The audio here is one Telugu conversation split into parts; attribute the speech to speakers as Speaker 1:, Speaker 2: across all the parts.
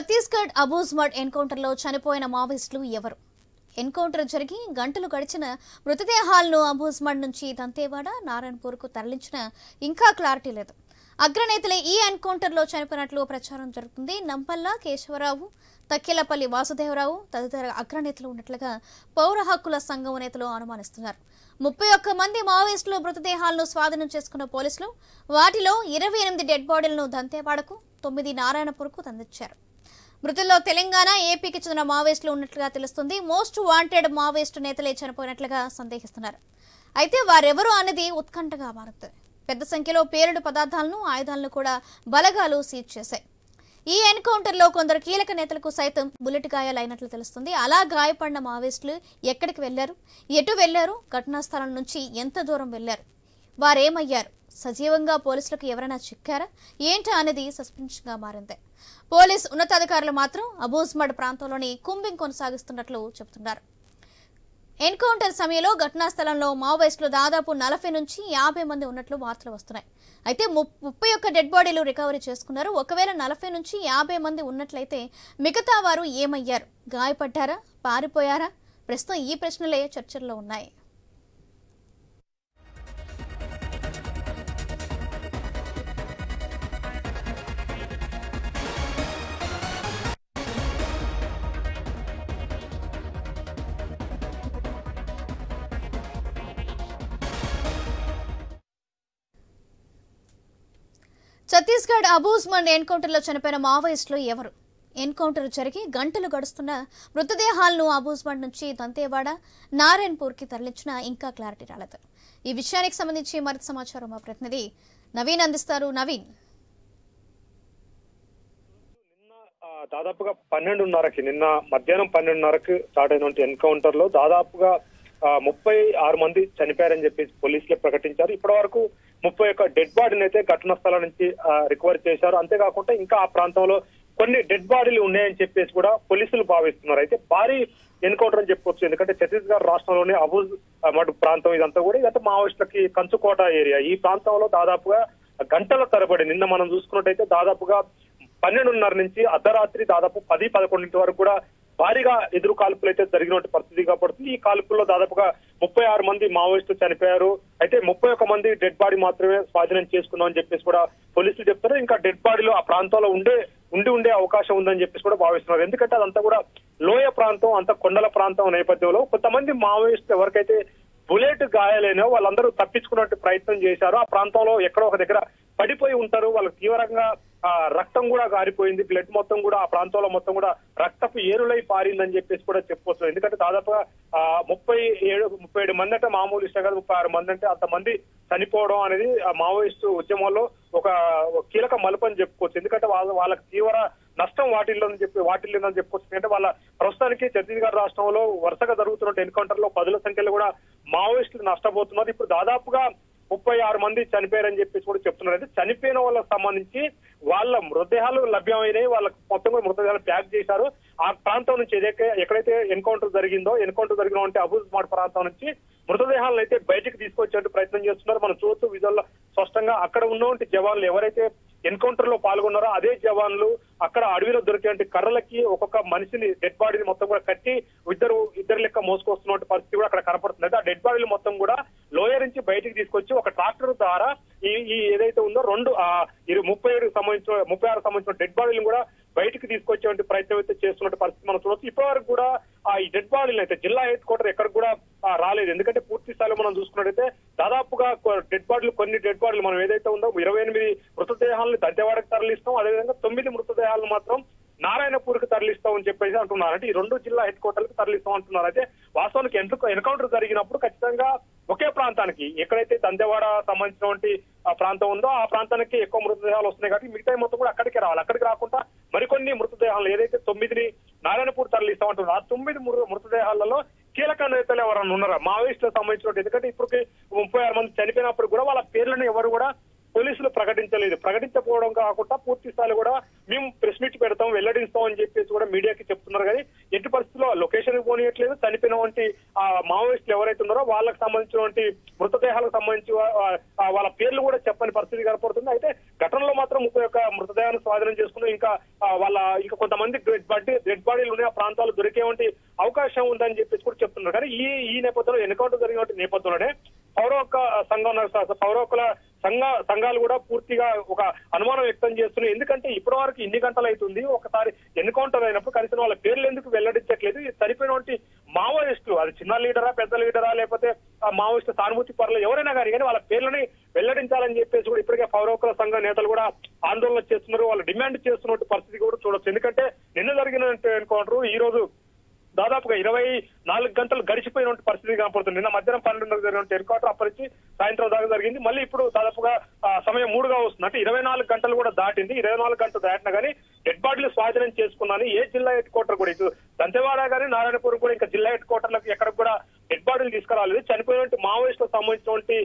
Speaker 1: ఛత్తీస్గఢ్ అబూజ్మడ్ ఎన్కౌంటర్లో చనిపోయిన మావోయిస్టులు ఎవరు? ఎన్కౌంటర్ జరిగి గంటలు గడిచిన మృతదేహాలను అబూజ్మడ్ నుంచి దంతేవాడ, నారాయణపూర్కు తరలించిన ఇంకా క్లారిటీ లేదు. అగ్రనేతలే ఈ ఎన్కౌంటర్లో చనిపోయినట్లు ప్రచారం జరుగుతుంది. నంపల్ల కేశవరావు, తక్కెలపల్లి వాసుదేవరావు తదితర అగ్రనేతలు ఉన్నట్లుగా పౌర హక్కుల సంఘం నేతలు అనుమానిస్తున్నారు. 31 మంది మావోయిస్టులు మృతదేహాలను స్వాధీనం చేసుకున్న పోలీసులు వాటిలో 28 డెడ్ బాడీలను దంతేవాడకు, 9 నారాయణపూర్కు అందించారు. మృతుల్లో తెలంగాణ, ఏపీకి చెందిన మావోయిస్టులు ఉన్నట్లుగా తెలుస్తుంది. మోస్ట్ వాంటెడ్ మావోయిస్టు నేతలే చనిపోయినట్లుగా సందేహిస్తున్నారు. అయితే వారెవరు అన్నది ఉత్కంఠగా మారుతుంది. పెద్ద సంఖ్యలో పేలుడు పదార్థాలను, ఆయుధాలను కూడా బలగాలు సీజ్ చేశాయి. ఈ ఎన్కౌంటర్లో కొందరు కీలక నేతలకు సైతం బుల్లెట్ గాయాలైనట్లు తెలుస్తుంది. అలా గాయపడిన మావోయిస్టులు ఎక్కడికి వెళ్లారు, ఎటు వెళ్లారు, ఘటనా స్థలం నుంచి ఎంత దూరం వెళ్లారు, వారేమయ్యారు, సజీవంగా పోలీసులకు ఎవరైనా చిక్కారా ఏంటా అనేది సస్పెన్స్గా మారింది. పోలీస్ ఉన్నతాధికారులు మాత్రం అబూజ్మడ్ ప్రాంతంలోని కుంబింగ్ కొనసాగిస్తున్నట్లు చెబుతున్నారు. ఎన్కౌంటర్ సమయంలో ఘటనా స్థలంలో మావోయిస్టులు దాదాపు 40 నుంచి 50 మంది ఉన్నట్లు వార్తలు వస్తున్నాయి. అయితే 31 డెడ్ బాడీలు రికవరీ చేసుకున్నారు. ఒకవేళ 40 నుంచి 50 మంది ఉన్నట్లయితే మిగతా వారు ఏమయ్యారు, గాయపడ్డారా, పారిపోయారా? ప్రస్తుతం ఈ ప్రశ్నలే చర్చల్లో ఉన్నాయి. ఛత్తీస్గఢ్ అబూజ్మడ్ ఎన్కౌంటర్లో చనిపోయిన మావోయిస్టులు ఎవరు? ఎన్కౌంటర్ జరిగి గంటలు గడుస్తున్న మృతదేహాలను అబూజ్మడ్ నుంచి దంతేవాడ, నారాయణపూర్కి తరలించిన ఇంకా క్లారిటీ రాలేదు. ఈ విషయానికి సంబంధించి మరింత సమాచారం మా ప్రతినిధి నవీన్ అందిస్తారు. నవీన్,
Speaker 2: దాదాపుగా 12:30కి నిన్న మధ్యాహ్నం 12:30కి స్టార్ట్ అయినటువంటి ఎన్కౌంటర్ లో దాదాపుగా 36 మంది చనిపోయారని చెప్పేసి పోలీసులు ప్రకటించారు. ఇప్పటి వరకు 31 డెడ్ బాడీని అయితే ఘటనా స్థలం నుంచి రికవర్ చేశారు. అంతేకాకుండా ఇంకా ఆ ప్రాంతంలో కొన్ని డెడ్ బాడీలు ఉన్నాయని చెప్పేసి కూడా పోలీసులు భావిస్తున్నారు. అయితే భారీ ఎన్కౌంటర్ అని చెప్పుకోవచ్చు. ఎందుకంటే ఛత్తీస్గఢ్ రాష్ట్రంలోని అబూజ్మడ్ ప్రాంతం ఇదంతా కూడా ఇదంతా మావోయిస్టులకి కంచుకోట ఏరియా. ఈ ప్రాంతంలో దాదాపుగా గంటల తరబడి నిన్న మనం చూసుకున్నట్టయితే దాదాపుగా 12:30 నుంచి అర్ధరాత్రి దాదాపు 10-11 వరకు కూడా భారీగా ఎదురు కాల్పులు అయితే జరిగినటువంటి పరిస్థితి కాబడుతుంది. ఈ కాల్పుల్లో దాదాపుగా 36 మంది మావోయిస్టులు చనిపోయారు. అయితే 31 మంది డెడ్ బాడీ మాత్రమే స్వాధీనం చేసుకున్నాం అని చెప్పేసి కూడా పోలీసులు చెప్తారు. ఇంకా డెడ్ బాడీలు ఆ ప్రాంతంలో ఉండే అవకాశం ఉందని చెప్పేసి కూడా భావిస్తున్నారు. ఎందుకంటే అదంతా కూడా లోయ ప్రాంతం, అంత కొండల ప్రాంతం నేపథ్యంలో కొంతమంది మావోయిస్టులు ఎవరికైతే బుల్లెట్ గాయాలైనా వాళ్ళందరూ తప్పించుకున్నట్టు ప్రయత్నం చేశారు. ఆ ప్రాంతంలో ఎక్కడో ఒక దగ్గర పడిపోయి ఉంటారు. వాళ్ళకి తీవ్రంగా రక్తం కూడా గారిపోయింది. బ్లడ్ మొత్తం కూడా ఆ ప్రాంతంలో మొత్తం కూడా రక్తపు ఏరులై పారిందని చెప్పేసి కూడా చెప్పుకోవచ్చు. ఎందుకంటే దాదాపుగా 37 మంది అంటే మామూలు ఇష్టం కాదు, 36 మంది అంటే అంతమంది చనిపోవడం అనేది ఆ మావోయిస్టు ఉద్యమంలో ఒక కీలక మలుపు అని చెప్పుకోవచ్చు. ఎందుకంటే వాళ్ళకి తీవ్ర నష్టం వాటిల్లోని చెప్పుకోవచ్చు. అంటే వాళ్ళ ప్రస్తుతానికి ఛత్తీస్గఢ్ రాష్ట్రంలో వరుసగా జరుగుతున్న ఎన్కౌంటర్ లో 10ల సంఖ్యలో కూడా మావోయిస్టులు నష్టపోతున్నారు. ఇప్పుడు దాదాపుగా 36 మంది చనిపోయారని చెప్పేసి కూడా చెప్తున్నారు. అయితే చనిపోయిన వాళ్ళకి సంబంధించి వాళ్ళ మృతదేహాలు లభ్యమైనాయి. వాళ్ళకి మొత్తం కూడా మృతదేహాలు ప్యాక్ చేశారు. ఆ ప్రాంతం నుంచి ఎక్కడైతే ఎన్కౌంటర్ జరిగిన అబూజ్మడ్ ప్రాంతం నుంచి మృతదేహాలను అయితే బయటికి తీసుకొచ్చే ప్రయత్నం చేస్తున్నారు. మనం చూస్తూ విజువల్లో స్పష్టంగా అక్కడ ఉన్నటువంటి జవాన్లు ఎవరైతే ఎన్కౌంటర్ లో పాల్గొన్నారో అదే జవాన్లు అక్కడ అడవిలో దొరికే కర్రలకి ఒక్కొక్క మనిషిని డెడ్ బాడీని మొత్తం కూడా కట్టి ఇద్దరు లెక్క మోసుకొస్తున్న పరిస్థితి కూడా అక్కడ కనపడుతుంది. ఆ డెడ్ బాడీలు మొత్తం కూడా లోయ నుంచి బయటికి తీసుకొచ్చి ఒక ట్రాక్టర్ ద్వారా ఈ ఏదైతే ఉందో 36 సంబంధించిన డెడ్ బాడీలను కూడా బయటికి తీసుకొచ్చే ప్రయత్నం అయితే చేస్తున్న పరిస్థితి మనం చూడవచ్చు. ఇప్పటి వరకు కూడా ఈ డెడ్ బాడీలు అయితే జిల్లా హెడ్ క్వార్టర్ ఎక్కడికి కూడా రాలేదు. ఎందుకంటే పూర్తి స్థాయిలో మనం చూసుకున్నట్టయితే దాదాపుగా కొన్ని డెడ్ బాడీలు మనం ఏదైతే ఉందో 28 మృతదేహాలను దంతేవాడకు తరలిస్తాం, అదేవిధంగా 9 మృతదేహాలను మాత్రం నారాయణపూర్కి తరలిస్తామని చెప్పేసి అంటున్నారు. అంటే ఈ 2 జిల్లా హెడ్ క్వార్టర్లకు తరలిస్తాం అంటున్నారు. అయితే వాస్తవానికి ఎన్కౌంటర్ జరిగినప్పుడు ఖచ్చితంగా ఒకే ప్రాంతానికి ఎక్కడైతే దంతేవాడ సంబంధించినటువంటి ప్రాంతం ఉందో ఆ ప్రాంతానికి ఎక్కువ మృతదేహాలు వస్తున్నాయి కాబట్టి మిగతా మొత్తం కూడా అక్కడికి రావాలి. అక్కడికి రాకుండా మరికొన్ని మృతదేహాలు ఏదైతే 9ని నారాయణపూర్ తరలిస్తామంటున్నారు ఆ 9 మృతదేహాలలో కీలక నేతలు ఎవరన్నా ఉన్నారా మావోయిస్టులకు సంబంధించినట్టు? ఎందుకంటే ఇప్పటికి 36 మంది చనిపోయినప్పుడు కూడా వాళ్ళ పేర్లను ఎవరు కూడా పోలీసులు ప్రకటించలేదు. ప్రకటించకపోవడం కాకుండా పూర్తి స్థాయిలో కూడా మేము ప్రెస్ మీట్ పెడతాం, వెల్లడిస్తాం అని చెప్పేసి కూడా మీడియాకి చెప్తున్నారు. కానీ ఎట్టి పరిస్థితుల్లో లొకేషన్ పోనీయట్లేదు. చనిపోయినటువంటి మావోయిస్టులు ఎవరైతే ఉన్నారో వాళ్ళకి సంబంధించినటువంటి మృతదేహాలకు సంబంధించి వాళ్ళ పేర్లు కూడా చెప్పని పరిస్థితి కనపడుతుంది. అయితే ఘటనలో మాత్రం 31 మృతదేహాన్ని స్వాధీనం చేసుకుని ఇంకా కొంతమంది డెడ్ బాడీలు ఉన్నాయి, ఆ ప్రాంతాలు దొరికేవంటి అవకాశం ఉందని చెప్పేసి కూడా చెప్తున్నారు. కానీ ఈ నేపథ్యంలో ఎన్కౌంటర్ జరిగిన నేపథ్యంలోనే పౌర హక్కుల సంఘాలు కూడా పూర్తిగా ఒక అనుమానం వ్యక్తం చేస్తున్నాయి. ఎందుకంటే ఇప్పటి వరకు ఇన్ని గంటలు అవుతుంది, ఒకసారి ఎన్కౌంటర్ అయినప్పుడు కనీసం వాళ్ళ పేర్లు ఎందుకు వెల్లడించట్లేదు? చనిపోయినటువంటి మావోయిస్టులు, అది చిన్న లీడరా పెద్ద లీడరా లేకపోతే మావోయిస్టు సానుభూతి పరులు ఎవరైనా కానీ వాళ్ళ పేర్లని వెల్లడించాలని చెప్పేసి కూడా ఇప్పటికే పౌర హక్కుల సంఘ నేతలు కూడా ఆందోళన చేస్తున్నారు. వాళ్ళు డిమాండ్ చేస్తున్నట్టు పరిస్థితి కూడా చూడొచ్చు. ఎందుకంటే నిన్న జరిగిన ఎన్కౌంటర్ ఈ రోజు దాదాపుగా 24 గంటలు గడిచిపోయిన పరిస్థితి కనపడుతుంది. నిన్న మధ్యాహ్నం 12 జరిగిన ఎన్కౌంటర్ అప్పటి నుంచి సాయంత్రం దాకా జరిగింది. మళ్ళీ ఇప్పుడు దాదాపుగా సమయం 3గా వస్తుంది. అంటే 24 గంటలు కూడా దాటింది. 24 గంటలు దాటినా కానీ డెడ్ బాడీలు స్వాధీనం చేసుకున్నాను. ఏ జిల్లా హెడ్ క్వార్టర్ కూడా ఇటు దంతెవాడ కానీ నారాయణపురం కూడా ఇంకా జిల్లా హెడ్ క్వార్టర్లకు ఎక్కడికి కూడా డెడ్ బాడీలు తీసుకురాలేదు. చనిపోయినటువంటి మావోయిస్టులకు సంబంధించినటువంటి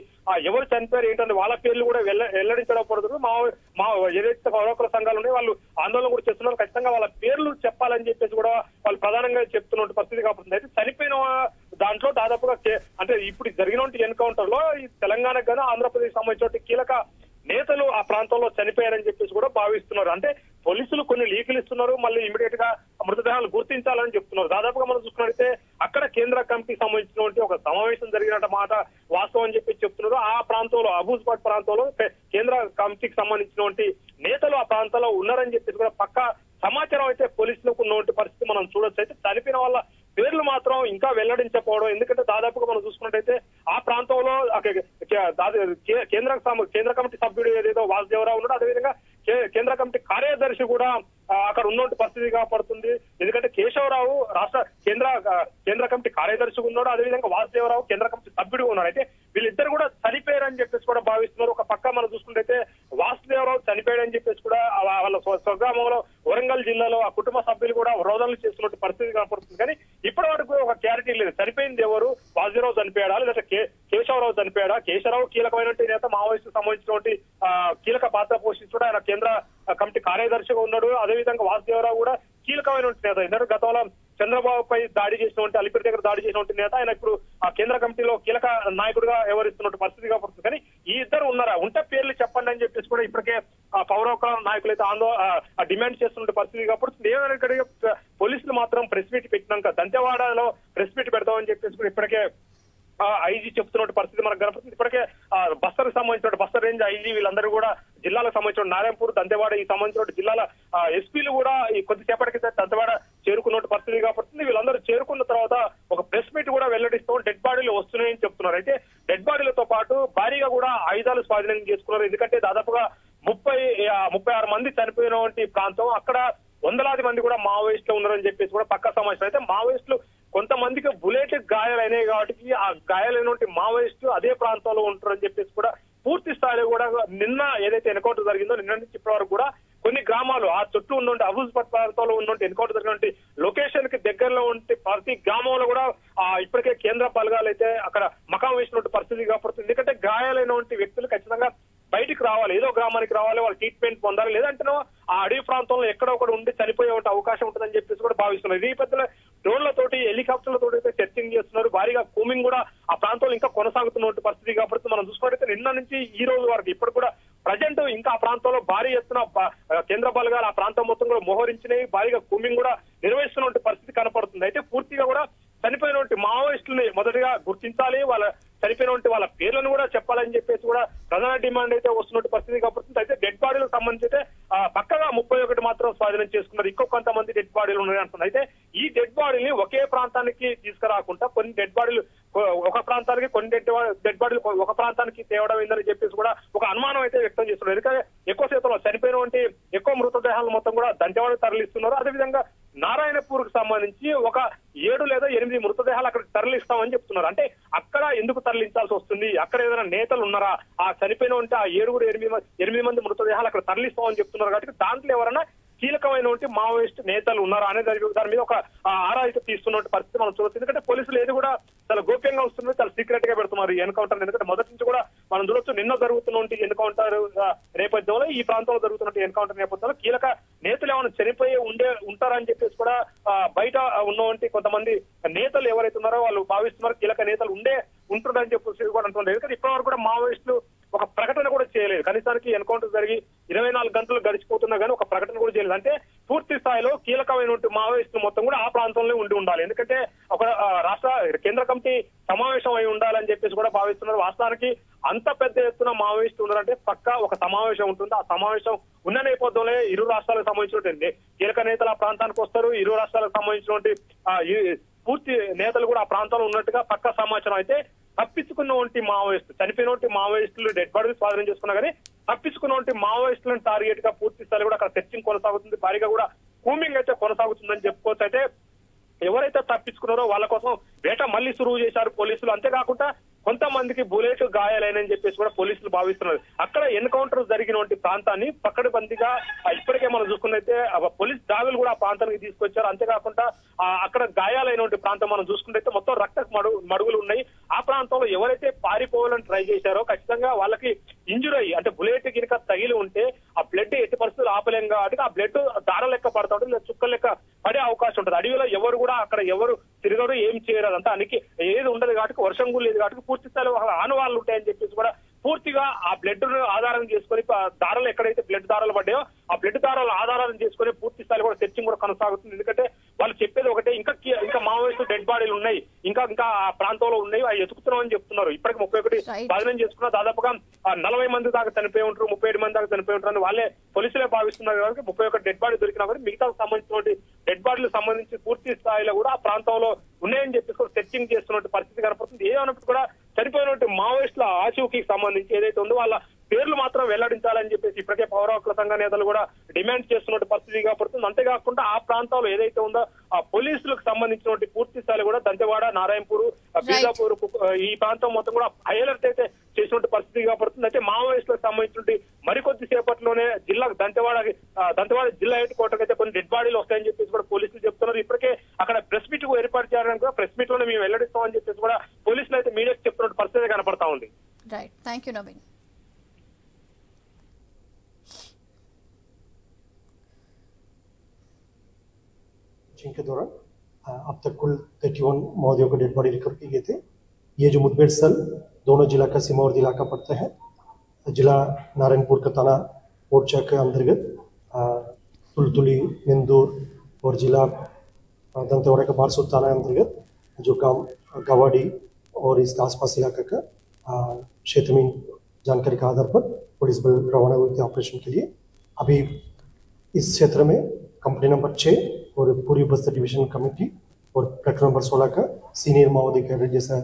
Speaker 2: ఎవరు చనిపోయారు ఏంటంటే వాళ్ళ పేర్లు కూడా వెల్లడించడం ఏదైతే పౌర హక్కుల సంఘాలు ఉన్నాయో వాళ్ళు ఆందోళన కూడా చేస్తున్నారు. ఖచ్చితంగా వాళ్ళ పేర్లు చెప్పాలని చెప్పేసి కూడా వాళ్ళు ప్రధానంగా చెప్తున్న పరిస్థితి కాబట్టి అయితే చనిపోయిన దాంట్లో దాదాపుగా అంటే ఇప్పుడు జరిగినటువంటి ఎన్కౌంటర్ లో ఈ తెలంగాణకు గాను ఆంధ్రప్రదేశ్ సంబంధించిన కీలక నేతలు ఆ ప్రాంతంలో చనిపోయారని చెప్పేసి కూడా భావిస్తున్నారు. అంటే పోలీసులు కొన్ని లీకులు ఇస్తున్నారు, మళ్ళీ ఇమీడియట్ గా మృతదేహాలు గుర్తించాలని చెప్తున్నారు. దాదాపుగా మనం చూసుకున్నట్లయితే అక్కడ కేంద్ర కమిటీకి సంబంధించినటువంటి ఒక సమావేశం జరిగినట్టు మాట వాస్తవం అని చెప్పి చెప్తున్నారు. ఆ ప్రాంతంలో అబూజ్పాట్ ప్రాంతంలో కేంద్ర కమిటీకి సంబంధించినటువంటి నేతలు ఆ ప్రాంతంలో ఉన్నారని చెప్పేసి కూడా పక్కా సమాచారం అయితే పోలీసులకు ఉన్నటువంటి పరిస్థితి మనం చూడొచ్చు. అయితే చనిపోయిన వాళ్ళ పేర్లు మాత్రం ఇంకా వెల్లడించకపోవడం, ఎందుకంటే దాదాపుగా మనం చూసుకున్నట్టయితే ఆ ప్రాంతంలో కేంద్ర కమిటీ సభ్యుడు ఏదైతే వాసుదేవరావు ఉన్నాడో అదేవిధంగా కేంద్ర కమిటీ కార్యదర్శి కూడా అక్కడ ఉన్నటువంటి పరిస్థితి కాపాడుతుంది. ఎందుకంటే కేశవరావు కేంద్ర కమిటీ కార్యదర్శి ఉన్నాడు, అదేవిధంగా వాసుదేవరావు కేంద్ర కమిటీ సభ్యుడిగా ఉన్నాడు. అయితే వీళ్ళిద్దరు కూడా చనిపోయారని చెప్పేసి కూడా భావిస్తున్నారు. ఒక పక్క మనం చూసుకుంటే వాసుదేవరావు చనిపోయాడని చెప్పేసి కూడా వాళ్ళ స్వగ్రామంలో వరంగల్ జిల్లాలో ఆ కుటుంబ సభ్యులు కూడా రోదనలు చేస్తున్నట్టు పరిస్థితి కనపడుతుంది. కానీ ఇప్పటి వరకు ఒక క్లారిటీ లేదు. చనిపోయింది ఎవరు, వాసుదేవరావు చనిపోయాడా లేదంటే కేశవరావు చనిపోయాడా? కేశవరావు కీలకమైనటువంటి నేత, మావోయిస్టు సంబంధించినటువంటి కీలక పాత్ర పోషించుడు, ఆయన కేంద్ర కమిటీ కార్యదర్శిగా ఉన్నాడు. అదేవిధంగా వాసుదేవరావు కూడా కీలకమైనటువంటి నేత. ఎందుకంటే గతంలో చంద్రబాబుపై దాడి చేసినటువంటి అలిపిరి దగ్గర దాడి చేసినటువంటి నేత, ఆయన ఇప్పుడు ఆ కేంద్ర కమిటీలో కీలక నాయకుడిగా వ్యవహరిస్తున్నట్టు పరిస్థితి కనపడుతుంది. కానీ ఈ ఇద్దరు ఉన్నారా, ఉంటే పేర్లు చెప్పండి అని చెప్పేసి కూడా ఇప్పటికే పౌర హక్కుల నాయకులు అయితే డిమాండ్ చేస్తున్న పరిస్థితి కనపడుతుంది. ఏమైనా పోలీసులు మాత్రం ప్రెస్ మీట్ పెట్టినాక దంతెవాడలో ప్రెస్ మీట్ పెడతామని చెప్పేసి కూడా ఇప్పటికే ఐజీ చెప్తున్న పరిస్థితి మనకు కనపడుతుంది. ఇప్పటికే బస్తర్కి సంబంధించిన బస్తర్ రేంజ్ ఐజీ వీళ్ళందరూ కూడా జిల్లాలకు సంబంధించిన నారాయణపూర్, దంతెవాడ ఈ సంబంధించిన జిల్లాల ఎస్పీలు కూడా ఈ కొద్దిసేపటికి దంతెవాడ చేరుకున్న పరిస్థితి కనపడుతుంది. వీళ్ళందరూ చేరుకున్న తర్వాత ఒక ప్రెస్ మీట్ కూడా వెల్లడిస్తూ డెడ్ బాడీలు వస్తున్నాయని చెప్తున్నారు. అయితే డెడ్ బాడీలతో పాటు భారీగా కూడా ఆయుధాలు స్వాధీనం చేసుకున్నారు. ఎందుకంటే దాదాపుగా 36 మంది చనిపోయినటువంటి ప్రాంతం, అక్కడ వందలాది మంది కూడా మావోయిస్టులు ఉన్నారని చెప్పేసి కూడా పక్కా సమాచారం. అయితే మావోయిస్టులు కొంతమందికి బుల్లెట్ గాయాలైనాయి కాబట్టి ఆ గాయాలైనటువంటి మావోయిస్టు అదే ప్రాంతంలో ఉంటారని చెప్పేసి కూడా పూర్తి స్థాయిలో కూడా నిన్న ఏదైతే ఎన్కౌంటర్ జరిగిందో నిన్న నుంచి ఇప్పటి వరకు కూడా కొన్ని గ్రామాలు ఆ చుట్టూ ఉన్నటువంటి అబూజ్పట్ ప్రాంతంలో ఉన్నటువంటి ఎన్కౌంటర్ జరిగినటువంటి లొకేషన్ కి దగ్గరలో ఉంటే ప్రతి గ్రామంలో కూడా ఇప్పటికే కేంద్ర బలగాలు అయితే అక్కడ మకాం వేసినటువంటి పరిస్థితి కాపాడుతుంది. ఎందుకంటే గాయాలైనటువంటి వ్యక్తులు ఖచ్చితంగా బయటికి రావాలి, ఏదో గ్రామానికి రావాలి, వాళ్ళు ట్రీట్మెంట్ పొందాలి, లేదంటే ఆ అడవి ప్రాంతంలో ఎక్కడో ఒకటి ఉండి చనిపోయే అవకాశం ఉంటుందని చెప్పేసి కూడా భావిస్తున్నారు. ఈ పెద్దల డ్రోన్లతోటి హెలికాప్టర్లతోటి అయితే సెర్చింగ్ చేస్తున్నారు. భారీగా కూమింగ్ కూడా ఆ ప్రాంతంలో ఇంకా కొనసాగుతున్న పరిస్థితి కాబట్టి మనం చూసుకున్నట్టయితే నిన్న నుంచి ఈ రోజు వరకు ఇప్పుడు కూడా ప్రజెంట్ ఇంకా ఆ ప్రాంతంలో భారీ ఎత్తున కేంద్ర బలగాలు ఆ ప్రాంతం మొత్తం కూడా మోహరించినాయి. భారీగా కూమింగ్ కూడా నిర్వహిస్తున్న పరిస్థితి కనపడుతుంది. అయితే పూర్తిగా కూడా చనిపోయినటువంటి మావోయిస్టులని మొదటిగా గుర్తించాలి, వాళ్ళ చనిపోయినటువంటి వాళ్ళ పేర్లను కూడా చెప్పాలని చెప్పేసి కూడా ప్రధాన డిమాండ్ అయితే వస్తున్నట్టు పరిస్థితి కనపడుతుంది. అయితే డెడ్ బాడీలకు సంబంధించి అయితే పక్కగా 31 మాత్రం స్వాధీనం చేసుకున్నారు. ఇంకో కొంతమంది డెడ్ బాడీలు ఉన్నాయి అంటున్నారు. అయితే ఈ డెడ్ బాడీని ఒకే ప్రాంతానికి తీసుకురాకుండా కొన్ని డెడ్ బాడీలు ఒక ప్రాంతానికి, కొన్ని డెడ్ బాడీలు ఒక ప్రాంతానికి తేవడం ఏందని చెప్పేసి కూడా ఒక అనుమానం అయితే వ్యక్తం చేస్తున్నారు. ఎందుకంటే ఎక్కువ శాతంలో చనిపోయినటువంటి ఎక్కువ మృతదేహాలను మొత్తం కూడా దంతెవాడకు తరలిస్తున్నారు. అదేవిధంగా నారాయణపూర్ కు సంబంధించి ఒక 7 లేదా 8 మృతదేహాలు అక్కడికి తరలిస్తామని చెప్తున్నారు. అంటే అక్కడ ఎందుకు తరలించాల్సి వస్తుంది? అక్కడ ఏదైనా నేతలు ఉన్నారా? ఆ చనిపోయిన ఉంటే ఆ 7, 8 మంది మృతదేహాలు అక్కడ తరలిస్తామని చెప్తున్నారు. కాబట్టి దాంట్లో ఎవరైనా కీలకమైనటువంటి మావోయిస్ట్ నేతలు ఉన్నారా అనే దాని మీద ఒక ఆరా అయితే తీస్తున్న పరిస్థితి మనం చూడొచ్చు. ఎందుకంటే పోలీసులు ఏది కూడా చాలా గోప్యంగా వస్తున్నారు, చాలా సీక్రెట్ గా పెడుతున్నారు ఈ ఎన్కౌంటర్. ఎందుకంటే మొదటి నుంచి కూడా మనం చూడొచ్చు, నిన్న జరుగుతున్న ఎన్కౌంటర్ నేపథ్యంలో, ఈ ప్రాంతంలో జరుగుతున్న ఎన్కౌంటర్ నేపథ్యంలో కీలక నేతలు ఏమైనా చనిపోయి ఉంటారని చెప్పేసి కూడా బయట ఉన్నటువంటి కొంతమంది నేతలు ఎవరైతే ఉన్నారో వాళ్ళు భావిస్తున్నారు కీలక నేతలు ఉంటుందని చెప్పేసి కూడా అంటున్నారు. ఎందుకంటే ఇప్పటివరకు కూడా మావోయిస్టులు ఒక ప్రకటన కూడా చేయలేదు. కనీసానికి ఎన్కౌంటర్ జరిగి 24 గంటలు గడిచిపోతున్నా కానీ ఒక ప్రకటన కూడా చేయలేదు. అంటే పూర్తి స్థాయిలో కీలకమైనటువంటి మావోయిస్టులు మొత్తం కూడా ఆ ప్రాంతంలో ఉండాలి. ఎందుకంటే ఒక రాష్ట్ర కేంద్ర కమిటీ సమావేశం అయి ఉండాలని చెప్పేసి కూడా భావిస్తున్నారు. వాస్తవానికి అంత పెద్ద ఎత్తున మావోయిస్టులు ఉన్నారంటే పక్కా ఒక సమావేశం ఉంటుంది. ఆ సమావేశం ఉన్న నేపథ్యంలో ఇరు రాష్ట్రాలకు సంబంధించినటువంటి కీలక నేతలు ఆ ప్రాంతానికి వస్తారు. ఇరు రాష్ట్రాలకు సంబంధించినటువంటి పూర్తి నేతలు కూడా ఆ ప్రాంతంలో ఉన్నట్టుగా పక్కా సమాచారం. అయితే తప్పించుకున్నటువంటి మావోయిస్టులు, చనిపోయినటువంటి మావోయిస్టులు డెడ్ బాడీలు స్వాధీనం చేసుకున్నా కానీ తప్పించుకున్నటువంటి మావోయిస్టులను టార్గెట్ గా పూర్తి స్థాయిలో కూడా అక్కడ సెర్చింగ్ కొనసాగుతుంది. భారీగా కూడా కూమింగ్ అయితే కొనసాగుతుందని చెప్పుకోవచ్చు. అయితే ఎవరైతే తప్పించుకున్నారో వాళ్ళ కోసం వేట మళ్ళీ సురువు చేశారు పోలీసులు. అంతేకాకుండా కొంతమందికి బుల్లెట్ గాయాలైనని చెప్పేసి కూడా పోలీసులు భావిస్తున్నారు. అక్కడ ఎన్కౌంటర్ జరిగినటువంటి ప్రాంతాన్ని పక్కడబందిగా ఇప్పటికే మనం చూసుకున్నైతే పోలీస్ డాగులు కూడా ఆ ప్రాంతానికి తీసుకొచ్చారు. అంతేకాకుండా అక్కడ గాయాలైనటువంటి ప్రాంతం మనం చూసుకుంటే మొత్తం రక్త మడుగులు ఉన్నాయి. ఆ ప్రాంతంలో ఎవరైతే పారిపోవాలని ట్రై చేశారో ఖచ్చితంగా వాళ్ళకి ఇంజురీ అయ్యి, అంటే బుల్లెట్ గినక తగిలి ఉంటే ఆ బ్లడ్ ఎట్టి పరిస్థితులు ఆపలేం కాబట్టి ఆ బ్లడ్ దార లెక్క పడతా ఉంటుంది, లేదా చుక్కల లెక్క పడే అవకాశం ఉంటుంది. అడవిలో ఎవరు కూడా అక్కడ ఎవరు తిరగరు, ఏం చేయరు. అంతా అనికి ఏది ఉండదు కాబట్టి, వర్షం కూడా లేదు కాబట్టి పూర్తి స్థాయిలో ఆనవాళ్ళు ఉంటాయని చెప్పేసి కూడా పూర్తిగా ఆ బ్లడ్ ను ఆధారం చేసుకుని దారాలు ఎక్కడైతే బ్లడ్ దారాలు పడ్డాయో ఆ బ్లడ్ దారాలు ఆధారం చేసుకుని పూర్తి స్థాయిలో కూడా సెర్చింగ్ కూడా కొనసాగుతుంది. ఎందుకంటే వాళ్ళు చెప్పేది ఒకటే, ఇంకా మావోయిస్టు డెడ్ బాడీలు ఉన్నాయి, ఇంకా ఆ ప్రాంతంలో ఉన్నాయి, అవి ఎతుకుతున్నామని చెప్తున్నారు. ఇప్పటికి 31 స్వాధీనం చేసుకున్న దాదాపుగా 40 మంది దాకా చనిపోయి ఉంటారు, 37 మంది దాకా చనిపోయి ఉంటారు అని వాళ్ళే పోలీసులే భావిస్తున్నారు. కాబట్టి 31 డెడ్ బాడీ దొరికినా కూడా మిగతా సంబంధించిన డెడ్ బాడీలకు సంబంధించి పూర్తి స్థాయిలో కూడా ఆ ప్రాంతంలో ఉన్నాయని చెప్పేసి కూడా సెర్చింగ్ చేస్తున్న పరిస్థితి కనపడుతుంది. ఏమన్నప్పుడు కూడా చనిపోయినటువంటి మావోయిస్టుల ఆచూకీకి సంబంధించి ఏదైతే ఉందో వాళ్ళ పేర్లు మాత్రం వెల్లడించాలని చెప్పేసి ఇప్పటికే పౌర హక్కుల సంఘ నేతలు కూడా డిమాండ్ చేస్తున్న పరిస్థితి కనపడుతుంది. అంతేకాకుండా ఆ ప్రాంతంలో ఏదైతే ఉందో ఆ పోలీసులకు సంబంధించినటువంటి పూర్తి స్థాయి కూడా దంతెవాడ, నారాయణపూర్, బీజాపూర్ ఈ ప్రాంతం మొత్తం కూడా హై అలర్ట్ అయితే చేసినటువంటి పరిస్థితి కనపడుతుంది. అయితే మావోయిస్టులకు సంబంధించినటువంటి మరికొద్ది సేపట్లోనే దంతెవాడ జిల్లా హెడ్ క్వార్టర్ అయితే కొన్ని డెడ్ బాడీలు వస్తాయని చెప్పేసి కూడా పోలీసులు చెప్తున్నారు. ఇప్పటికే అక్కడ ప్రెస్ మీట్ ఏర్పాటు చేయాలని కూడా ప్రెస్ మీట్ లోనే మేము వెల్లడిస్తామని చెప్పేసి కూడా పోలీసులు అయితే మీడియాకి చెప్తున్న పరిస్థితి కనపడతా ఉంది.
Speaker 1: Right, thank you Naveen.
Speaker 3: के दौरान अब तक कुल 31 माओवादियों को डेड बॉडी रिकवर की गए थे। ये जो मुठभेड़ स्थल दोनों जिला का सीमावर्ती इलाका पड़ता है। जिला नारायणपुर का थाना ओरछा के अंतर्गत तुलतुली, इंदौर और जिला दंतेवाड़ा का बारसूर थाना अंतर्गत जो गांव गवाड़ी और इसका आसपास इलाका का क्षेत्र में जानकारी के आधार पर पुलिस बल रवाना हुए थे ऑपरेशन के लिए। अभी इस क्षेत्र में कंपनी नंबर 6 और पूर्वी बस्तर डिवीजन कमेटी और प्रकरण नंबर 16 का सीनियर माओवादी कैडर जैसा